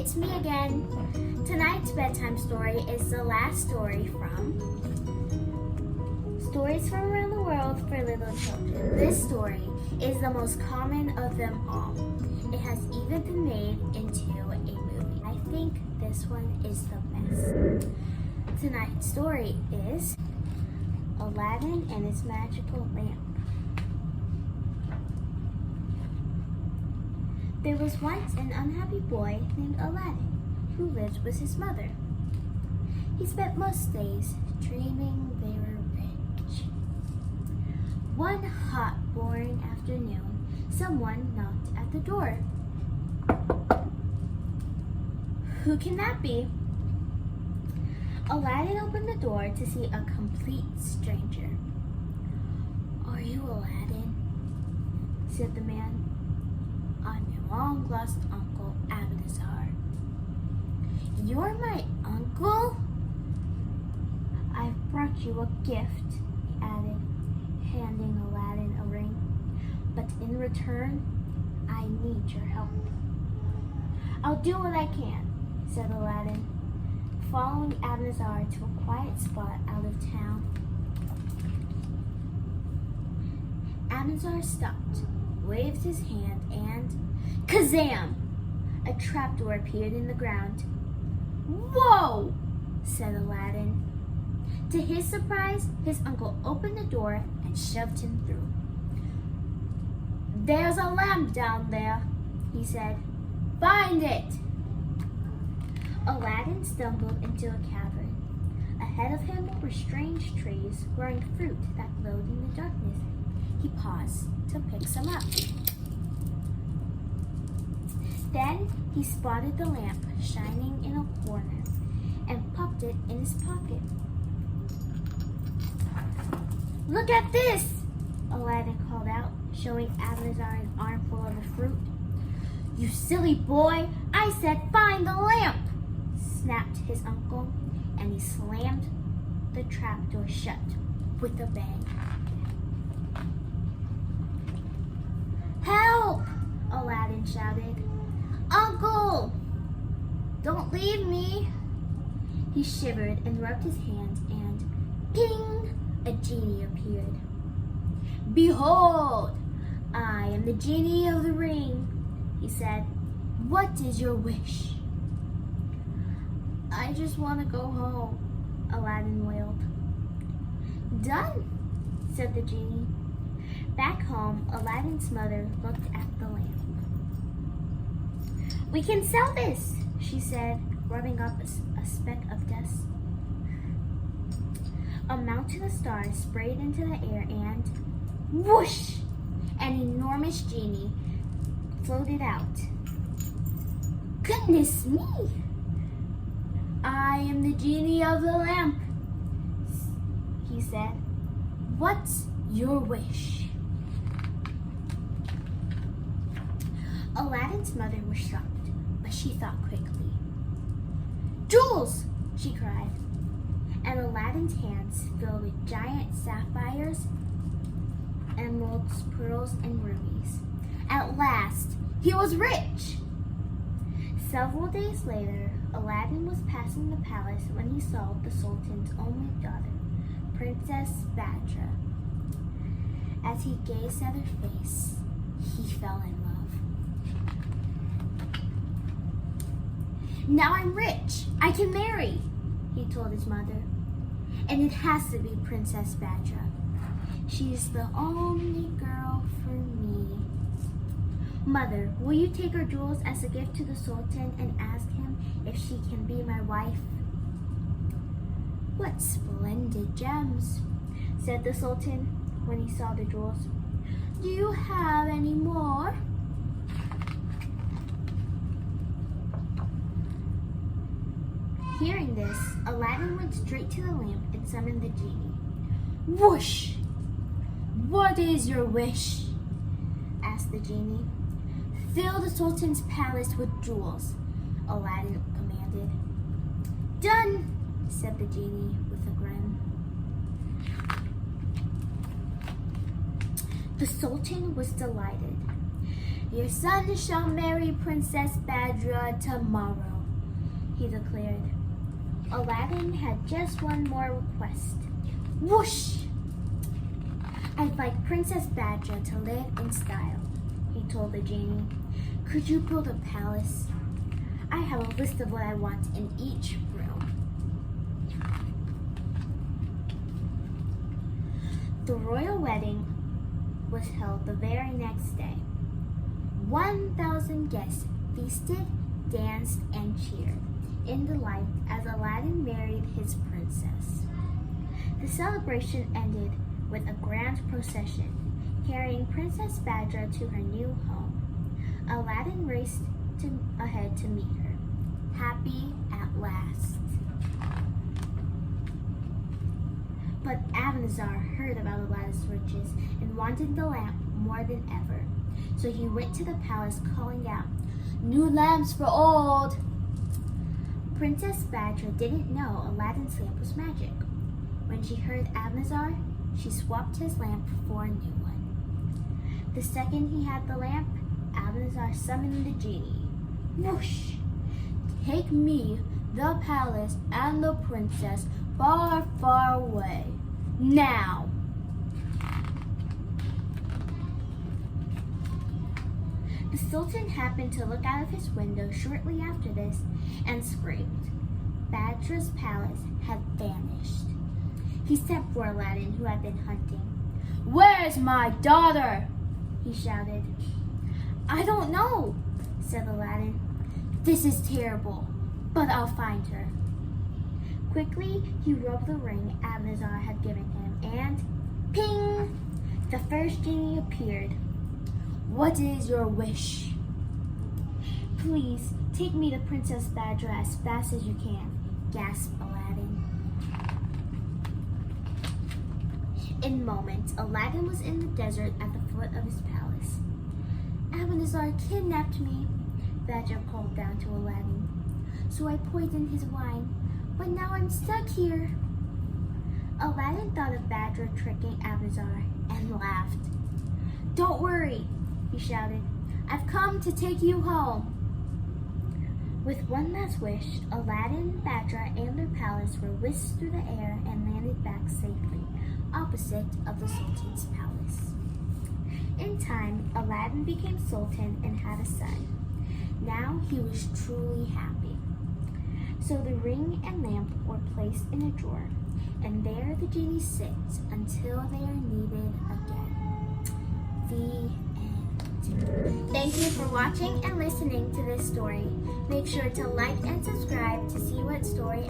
it's me again. Tonight's bedtime story is the last story from Stories from Around the World for Little Children. This story is the most common of them all. It has even been made into a movie. I think this one is the best. Tonight's story is Aladdin and his magical lamp. There was once an unhappy boy named Aladdin who lived with his mother. He spent most days dreaming they were rich. One hot, boring afternoon, someone knocked at the door. Who can that be? Aladdin opened the door to see a complete stranger. "Are you Aladdin?" said the man. "I'm your long-lost uncle, Abdazar." "You're my uncle?" "I've brought you a gift," he added, handing Aladdin a ring. "But in return, I need your help." "I'll do what I can," said Aladdin, following Abdazar to a quiet spot out of town. Abdazar stopped, waved his hand, and Kazam! A trapdoor appeared in the ground. "Whoa!" said Aladdin. To his surprise, his uncle opened the door and shoved him through. "There's a lamp down there," he said. "Find it!" Aladdin stumbled into a cavern. Ahead of him were strange trees growing fruit that glowed in the darkness. He paused to pick some up. Then he spotted the lamp shining in a corner and popped it in his pocket. "Look at this!" Aladdin called out, showing Abdazar an armful of the fruit. "You silly boy! I said find the lamp!" snapped his uncle, and he slammed the trapdoor shut with a bang. "Help!" Aladdin shouted. "Uncle! Don't leave me!" He shivered and rubbed his hands, and ping! A genie appeared. "Behold! I am the genie of the ring," he said. "What is your wish?" "I just want to go home," Aladdin wailed. "Done," said the genie. Back home, Aladdin's mother looked at the lamp. "We can sell this," she said, rubbing up a speck of dust. A mountain of stars sprayed into the air and whoosh! An enormous genie floated out. "Goodness me! I am the genie of the lamp," he said. "What's your wish?" Aladdin's mother was shocked, but she thought quickly. "Jewels!" she cried, and Aladdin's hands filled with giant sapphires, emeralds, pearls, and rubies. At last, he was rich! Several days later, Aladdin was passing the palace when he saw the Sultan's only daughter, Princess Badra. As he gazed at her face, he fell in love. "Now I'm rich! I can marry!" he told his mother. "And it has to be Princess Badra. She's the only girl for me." "Mother, will you take her jewels as a gift to the Sultan and ask him if she can be my wife?" "What splendid gems," said the Sultan when he saw the jewels. "Do you have any more?" Hearing this, Aladdin went straight to the lamp and summoned the genie. "Whoosh! What is your wish?" asked the genie. "Fill the Sultan's palace with jewels," Aladdin commanded. "Done," said the genie with a grin. The Sultan was delighted. "Your son shall marry Princess Badra tomorrow," he declared. Aladdin had just one more request. Whoosh! I'd like Princess Badger to live in style, he told the genie. Could you build a palace? I have a list of what I want in each room. The royal wedding was held the very next day. 1,000 guests feasted, danced, and cheered in delight as Aladdin married his princess. The celebration ended with a grand procession carrying Princess Badger to her new home. Aladdin raced ahead to meet her, happy at last. But Abanazar heard about Aladdin's riches and wanted the lamp more than ever. So he went to the palace calling out, "New lamps for old!" Princess Badger didn't know Aladdin's lamp was magic. When she heard Abanazar, she swapped his lamp for a new one. The second he had the lamp, Abanazar summoned the genie. Whoosh! Take me, the palace, and the princess far, far away. Now! The Sultan happened to look out of his window shortly after this and screamed. Badger's palace had vanished. He sent for Aladdin, who had been hunting. "Where's my daughter?" he shouted. "I don't know," said Aladdin. "This is terrible, but I'll find her." Quickly, he rubbed the ring Abanazar had given him, and ping! The first genie appeared. "What is your wish?" "Please, take me to Princess Badger as fast as you can," gasped Aladdin. In moments, Aladdin was in the desert at the foot of his palace. "Abanazar kidnapped me," Badger called down to Aladdin. "So I poisoned his wine, but now I'm stuck here." Aladdin thought of Badger tricking Abanazar and laughed. "Don't worry," he shouted. "I've come to take you home." With one last wish, Aladdin, Badger, and their palace were whisked through the air and landed back safely opposite of the Sultan's palace. In time, Aladdin became Sultan and had a son. Now he was truly happy. So the ring and lamp were placed in a drawer, and there the genie sits until they are needed again. The end. Thank you for watching and listening to this story. Make sure to like and subscribe to see what story